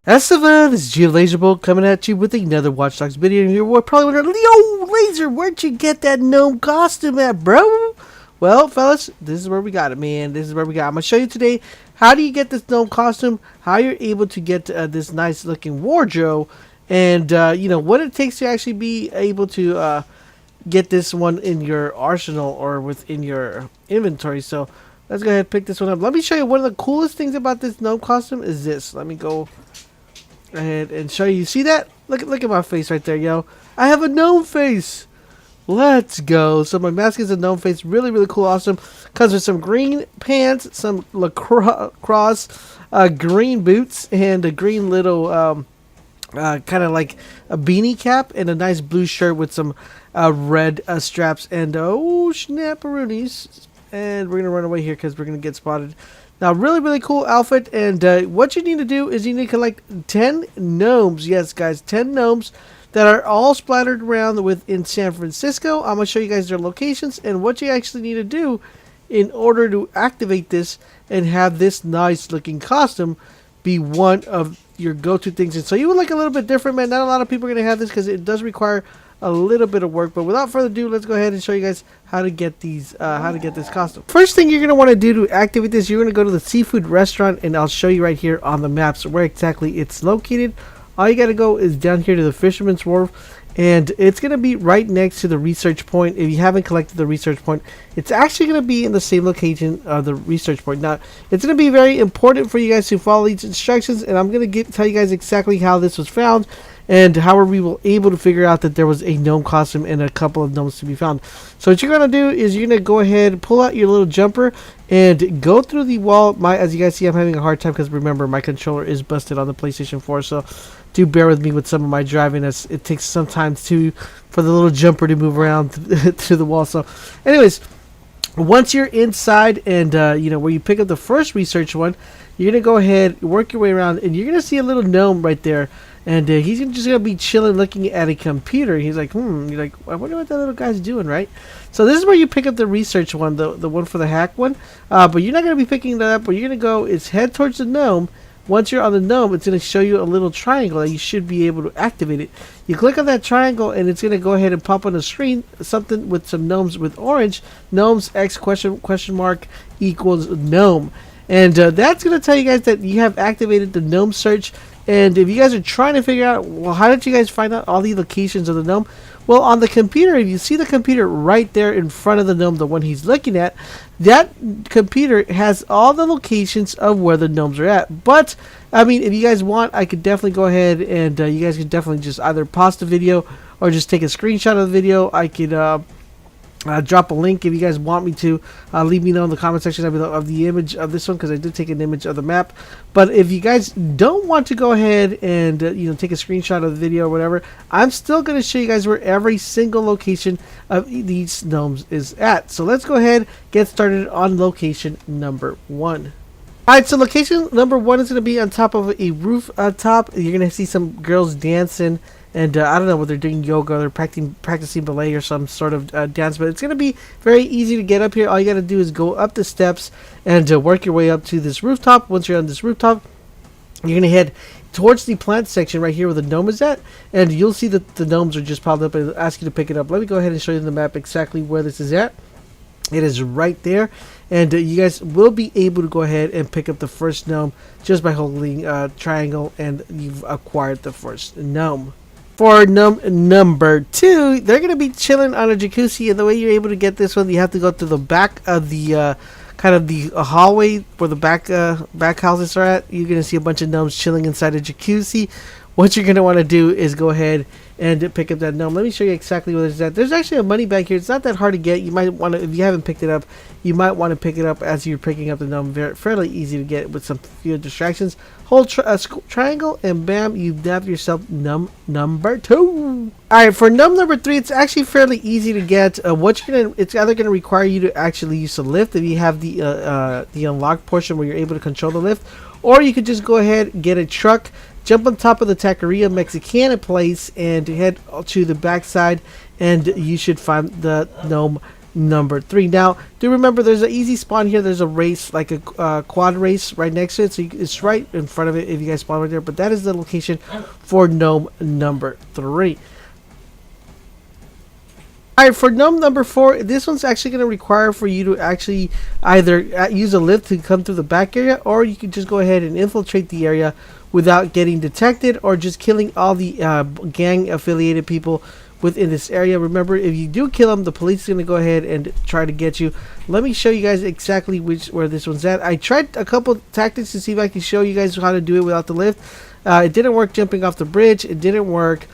Estevan, this is LaserBolt coming at you with another Watch Dogs video. And you're probably wondering, yo, Laser, where'd you get that gnome costume at, bro? Well, fellas, this is where we got it, man. This is where we got it. I'm going to show you today how do you get this gnome costume, how you're able to get this nice looking wardrobe, and, you know, what it takes to actually be able to get this one in your arsenal or within your inventory. So let's go ahead and pick this one up. Let me show you one of the coolest things about this gnome costume is this. Let me go ahead and show you. See that? Look at my face right there, yo. I have a gnome face. Let's go. So my mask is a gnome face. Really, really cool. Awesome. Comes with some green pants, some lacrosse, green boots, and a green little kind of like a beanie cap, and a nice blue shirt with some red straps. And oh, snapperoonies. And we're going to run away here because we're going to get spotted. Now, really, really cool outfit, and what you need to do is you need to collect 10 gnomes. Yes, guys, 10 gnomes that are all splattered around within San Francisco. I'm going to show you guys their locations and what you actually need to do in order to activate this and have this nice-looking costume be one of your go-to things. And so you would like a little bit different, man. Not a lot of people are going to have this because it does require a little bit of work, but without further ado, let's go ahead and show you guys how to get these how to get this costume. First thing you're going to want to do to activate this, you're going to go to the seafood restaurant, and I'll show you right here on the maps where exactly it's located. All you got to go is down here to the Fisherman's Wharf, and it's going to be right next to the research point. If you haven't collected the research point, it's actually going to be in the same location of the research point. Now, it's going to be very important for you guys to follow these instructions, and I'm going to tell you guys exactly how this was found and how are we able to figure out that there was a gnome costume and a couple of gnomes to be found. So what you're going to do is you're going to go ahead, pull out your little jumper, and go through the wall. As you guys see, I'm having a hard time because remember, my controller is busted on the PlayStation 4, so do bear with me with some of my driving, as it takes some time for the little jumper to move around through the wall. So anyways, once you're inside and you know where you pick up the first research one, you're going to go ahead, work your way around, and you're going to see a little gnome right there. And he's just going to be chilling looking at a computer. He's like, You're like, I wonder what that little guy's doing, right? So this is where you pick up the research one, the one for the hack one. But you're not going to be picking that up. Where you're going to go is head towards the gnome. Once you're on the gnome, it's going to show you a little triangle that you should be able to activate it. You click on that triangle, and it's going to go ahead and pop on the screen something with some gnomes with orange. Gnomes X question mark equals gnome. And that's going to tell you guys that you have activated the gnome search. And if you guys are trying to figure out, well, how did you guys find out all the locations of the gnome? Well, on the computer, if you see the computer right there in front of the gnome, the one he's looking at, that computer has all the locations of where the gnomes are at. But, I mean, if you guys want, I could definitely go ahead and you guys could definitely just either pause the video or just take a screenshot of the video. I could drop a link if you guys want me to. Leave me know in the comment section of the image of this one, because I did take an image of the map. But if you guys don't want to go ahead and you know, take a screenshot of the video or whatever, I'm still going to show you guys where every single location of these gnomes is at. So let's go ahead, get started on location number 1. Alright, so location number 1 is going to be on top of a roof top. You're going to see some girls dancing. And I don't know whether they're doing yoga or they're practicing ballet or some sort of dance. But it's going to be very easy to get up here. All you got to do is go up the steps and work your way up to this rooftop. Once you're on this rooftop, you're going to head towards the plant section right here where the gnome is at. And you'll see that the gnomes are just piled up and ask you to pick it up. Let me go ahead and show you the map exactly where this is at. It is right there. And you guys will be able to go ahead and pick up the first gnome just by holding triangle. And you've acquired the first gnome. For number 2, they're going to be chilling on a jacuzzi, and the way you're able to get this one, you have to go to the back of the kind of the hallway where the back houses are at. You're going to see a bunch of gnomes chilling inside a jacuzzi. What you're going to want to do is go ahead and pick up that gnome. Let me show you exactly where it's at. There's actually a money bag here. It's not that hard to get. You might want to, if you haven't picked it up, you might want to pick it up as you're picking up the gnome. Fairly easy to get with some few distractions. Hold triangle, and bam, you've nabbed yourself number 2. Alright, for number 3, it's actually fairly easy to get. It's either gonna require you to actually use the lift if you have the unlocked portion where you're able to control the lift, or you could just go ahead and get a truck, jump on top of the Taqueria Mexicana place, and head to the backside, and you should find the gnome number 3. Now, do remember there's an easy spawn here. There's a race, like a quad race right next to it. So it's right in front of it if you guys spawn right there. But that is the location for gnome number 3. Alright, for gnome number 4, this one's actually going to require for you to actually either use a lift to come through the back area, or you can just go ahead and infiltrate the area without getting detected, or just killing all the gang affiliated people within this area. Remember, if you do kill them, the police is going to go ahead and try to get you. Let me show you guys exactly where this one's at. I tried a couple tactics to see if I can show you guys how to do it without the lift. It didn't work jumping off the bridge. It didn't work,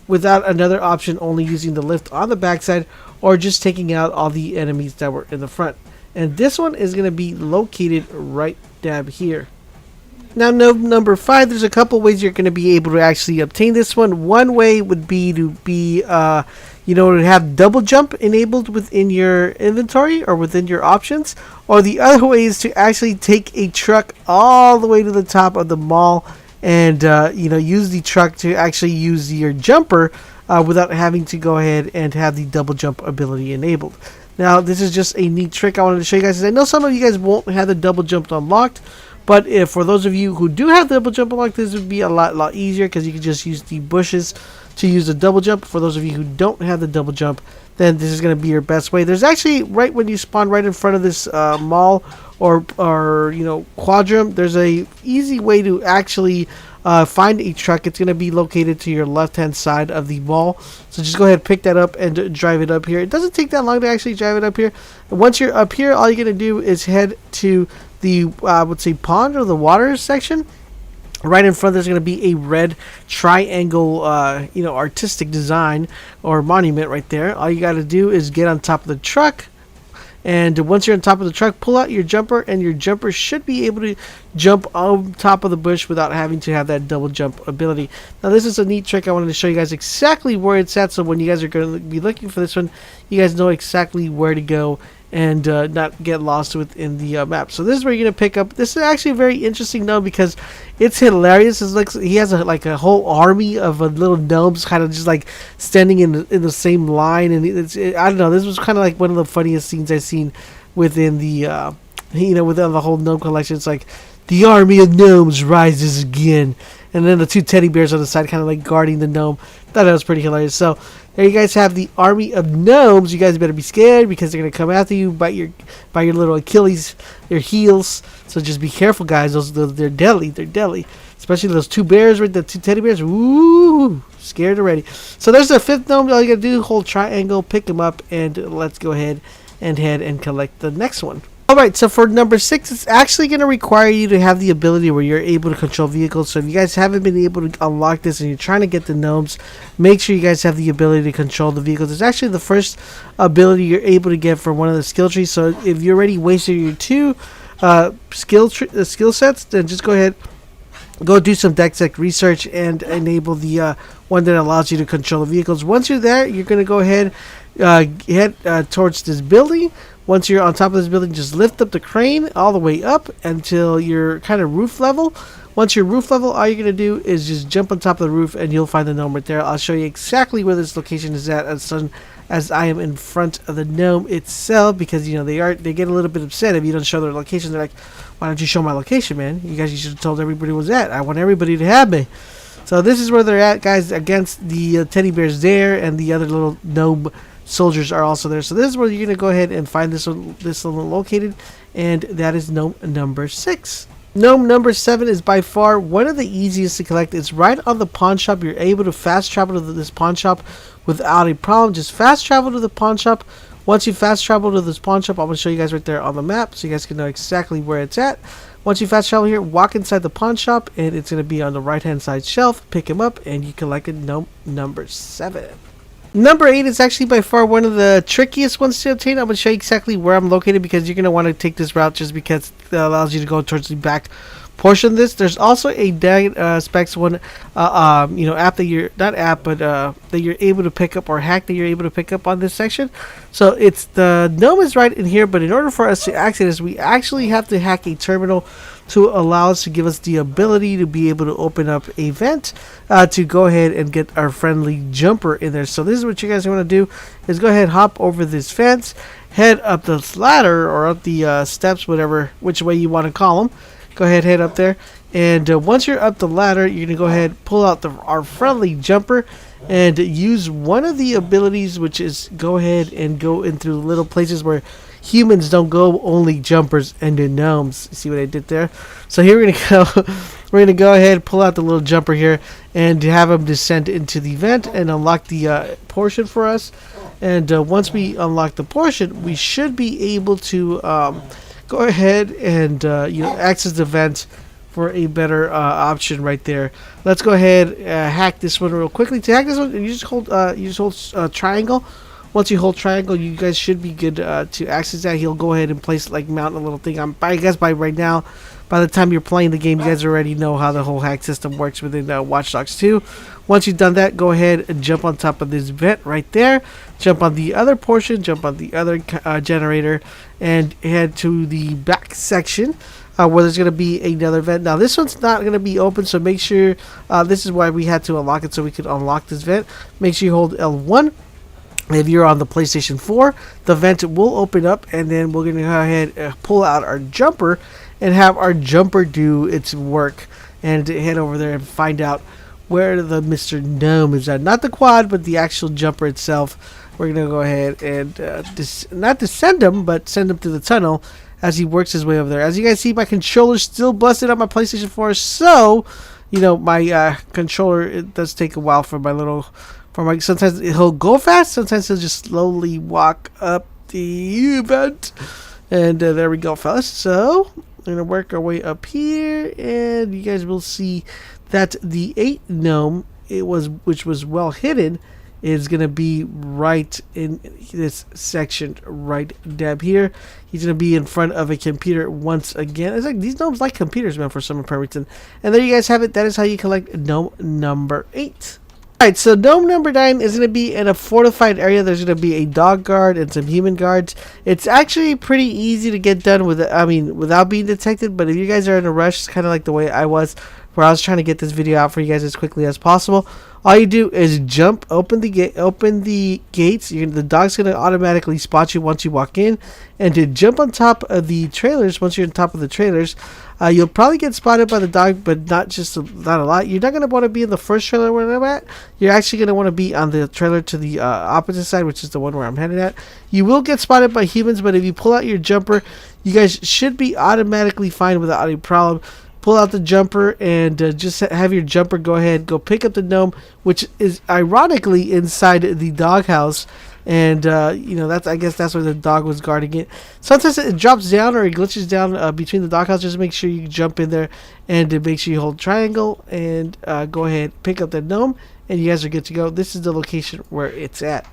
without another option, only using the lift on the backside, or just taking out all the enemies that were in the front. And this one is going to be located right dab here. Now, number 5, there's a couple ways you're going to be able to actually obtain this one. One way would be to to have double jump enabled within your inventory or within your options. Or the other way is to actually take a truck all the way to the top of the mall and use the truck to actually use your jumper without having to go ahead and have the double jump ability enabled. Now, this is just a neat trick I wanted to show you guys. I know some of you guys won't have the double jump unlocked, but if for those of you who do have the double jump unlocked, this would be a lot easier, because you can just use the bushes to use the double jump. For those of you who don't have the double jump, then this is going to be your best way. There's actually, right when you spawn right in front of this mall or quadrum, there's a easy way to actually find a truck. It's going to be located to your left hand side of the mall, so just go ahead, pick that up and drive it up here. It doesn't take that long to actually drive it up here. And once you're up here, all you're going to do is head to the I would say pond or the water section. Right in front, there's going to be a red triangle, artistic design or monument right there. All you got to do is get on top of the truck. And once you're on top of the truck, pull out your jumper, and your jumper should be able to jump on top of the bush without having to have that double jump ability. Now, this is a neat trick. I wanted to show you guys exactly where it's at, so when you guys are going to be looking for this one, you guys know exactly where to go and not get lost within the map. So this is where you're going to pick up. This is actually very interesting gnome because it's hilarious. It's like he has a whole army of little gnomes kind of just like standing in the same line, and I don't know, this was kind of like one of the funniest scenes I've seen within the within the whole gnome collection. It's like the army of gnomes rises again, and then the 2 teddy bears on the side kind of like guarding the gnome. Thought that was pretty hilarious. So there you guys have the army of gnomes. You guys better be scared, because they're gonna come after you, bite your little Achilles, their heels. So just be careful, guys. They're deadly. They're deadly. Especially those 2 bears, right? The 2 teddy bears. Ooh, scared already. So there's the 5th gnome. All you gotta do, hold triangle, pick them up, and let's go ahead and collect the next one. Alright, so for number 6, it's actually going to require you to have the ability where you're able to control vehicles. So if you guys haven't been able to unlock this and you're trying to get the gnomes, make sure you guys have the ability to control the vehicles. It's actually the first ability you're able to get from one of the skill trees. So if you already wasted your 2 skill sets, then just go ahead, go do some deck research and enable the one that allows you to control the vehicles. Once you're there, you're going to go ahead, head towards this building. Once you're on top of this building, just lift up the crane all the way up until you're kind of roof level. Once you're roof level, all you're going to do is just jump on top of the roof, and you'll find the gnome right there. I'll show you exactly where this location is at as I am in front of the gnome itself, because they get a little bit upset if you don't show their location. They're like, why don't you show my location, man? You should have told everybody was at. I want everybody to have me. So this is where they're at, guys, against the teddy bears there, and the other little gnome soldiers are also there. So this is where you're going to go ahead and find this one located, and that is gnome number 6. Gnome number 7 is by far one of the easiest to collect. It's right on the pawn shop. You're able to fast travel to this pawn shop without a problem. Just fast travel to the pawn shop. Once you fast travel to this pawn shop, I'm going to show you guys right there on the map so you guys can know exactly where it's at. Once you fast travel here, walk inside the pawn shop, and it's going to be on the right hand side shelf. Pick him up, and you collected gnome number 7. Number 8 is actually by far one of the trickiest ones to obtain. I'm going to show you exactly where I'm located, because you're going to want to take this route just because it allows you to go towards the back portion of this. There's also a specs one, app that you're not app, but that you're able to pick up, or hack that you're able to pick up on this section. So it's the gnome is right in here, but in order for us to access this, we actually have to hack a terminal to allow us to give us the ability to be able to open up a vent to go ahead and get our friendly jumper in there. So this is what you guys want to do, is go ahead, hop over this fence, head up the ladder or up the steps, which way you want to call them. Go ahead, head up there, and once you're up the ladder, you're gonna go ahead, pull out our friendly jumper, and use one of the abilities, which is go ahead and go into little places where humans don't go, only jumpers and the gnomes. See what I did there? So here we're gonna go. We're gonna go ahead, pull out the little jumper here, and have them descend into the vent and unlock the portion for us. And once we unlock the portion, we should be able to go ahead and access the vent for a better option right there. Let's go ahead hack this one real quickly. To hack this one, you just hold triangle. Once you hold triangle, you guys should be good to access that. He'll go ahead and place, like, mount a little thing. I guess by right now, by the time you're playing the game, you guys already know how the whole hack system works within Watch Dogs 2. Once you've done that, go ahead and jump on top of this vent right there. Jump on the other portion, jump on the other generator, and head to the back section where there's going to be another vent. Now, this one's not going to be open, so make sure, this is why we had to unlock it, so we could unlock this vent. Make sure you hold L1. If you're on the PlayStation 4, the vent will open up, and then we're going to go ahead, pull out our jumper, and have our jumper do its work, and head over there and find out where the Mr. Gnome is at. Not the quad, but the actual jumper itself. We're going to go ahead and not descend him, but send him to the tunnel as he works his way over there. As you guys see, my controller's still busted on my PlayStation 4, so, my controller, it does take a while for my little... sometimes he'll go fast, sometimes he'll just slowly walk up the vent. And there we go, fellas. So we're gonna work our way up here, and you guys will see that the 8 gnome, which was well hidden, is gonna be right in this section right down here. He's gonna be in front of a computer once again. It's like these gnomes like computers, man, for some reason. And there you guys have it. That is how you collect gnome number 8. Alright, so gnome number 9 is going to be in a fortified area. There's going to be a dog guard and some human guards. It's actually pretty easy to get done without being detected, but if you guys are in a rush, it's kind of like the way I was, where I was trying to get this video out for you guys as quickly as possible. All you do is jump, open the gates. The dog's going to automatically spot you once you walk in, and to jump on top of the trailers. Once you're on top of the trailers, you'll probably get spotted by the dog, but not a lot. You're not going to want to be in the first trailer where I'm at. You're actually going to want to be on the trailer to the opposite side, which is the one where I'm headed at. You will get spotted by humans, but if you pull out your jumper, you guys should be automatically fine without any problem. Pull out the jumper and just have your jumper go ahead, pick up the gnome, which is ironically inside the doghouse. And I guess that's where the dog was guarding it. Sometimes it drops down or it glitches down between the doghouse. Just make sure you jump in there and make sure you hold triangle and go ahead, pick up the gnome, and you guys are good to go. This is the location where it's at.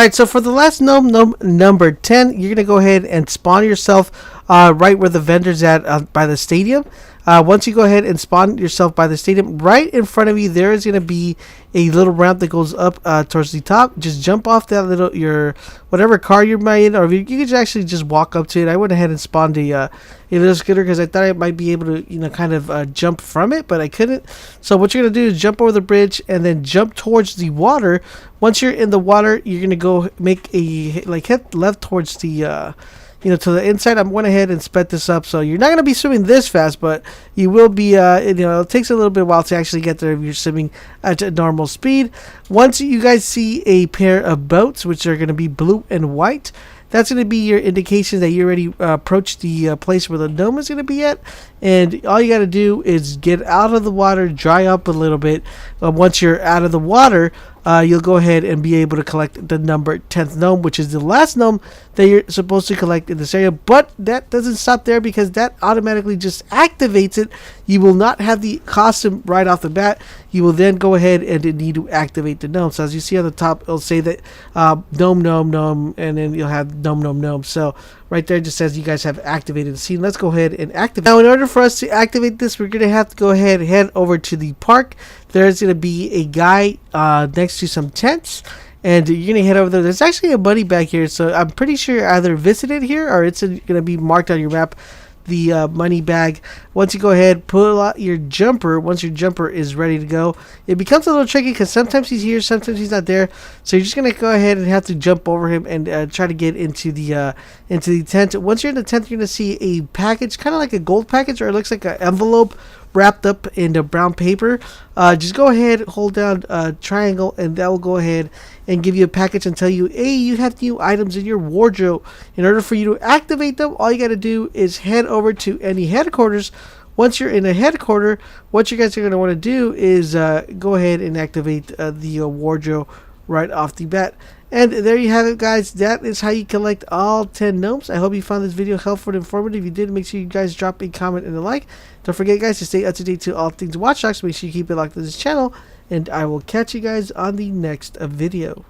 Alright, so for the last gnome number 10, you're going to go ahead and spawn yourself right where the vendor's at by the stadium. Once you go ahead and spawn yourself by the stadium, right in front of you, there is going to be a little ramp that goes up towards the top. Just jump off that your whatever car you're in, or you can actually just walk up to it. I went ahead and spawned a little scooter because I thought I might be able to, kind of jump from it, but I couldn't. So what you're going to do is jump over the bridge and then jump towards the water. Once you're in the water, you're going to go make hit left towards the to the inside. I'm went ahead and sped this up, so you're not going to be swimming this fast, but you will be, it takes a little bit while to actually get there if you're swimming at a normal speed. Once you guys see a pair of boats, which are going to be blue and white, that's going to be your indication that you already approached the place where the gnome is going to be at. And all you got to do is get out of the water, dry up a little bit. Once you're out of the water, you'll go ahead and be able to collect the number 10th gnome, which is the last gnome that you're supposed to collect in this area. But that doesn't stop there, because that automatically just activates it. You will not have the costume right off the bat. You will then go ahead and need to activate the gnome. So as you see on the top, it'll say that gnome, and then you'll have gnome. So right there it just says you guys have activated the scene. Let's go ahead and activate. Now, in order for us to activate this, we're going to have to go ahead and head over to the park. There's going to be a guy next to some tents, and you're going to head over there. There's actually a money bag here, so I'm pretty sure you either visited here or it's going to be marked on your map, the money bag. Once you go ahead, pull out your jumper. Once your jumper is ready to go, it becomes a little tricky because sometimes he's here, sometimes he's not there. So you're just gonna go ahead and have to jump over him and try to get into the tent. Once you're in the tent, you're gonna see a package, kind of like a gold package, or it looks like an envelope wrapped up in the brown paper. Just go ahead, hold down triangle, and that will go ahead and give you a package and tell you, hey, you have new items in your wardrobe. In order for you to activate them, all you got to do is head over to any headquarters. Once you're in a headquarter, what you guys are going to want to do is go ahead and activate the wardrobe right off the bat. And there you have it, guys. That is how you collect all 10 gnomes. I hope you found this video helpful and informative. If you did, make sure you guys drop a comment and a like. Don't forget, guys, to stay up to date to all things Watch Dogs. Make sure you keep it locked to this channel, and I will catch you guys on the next video.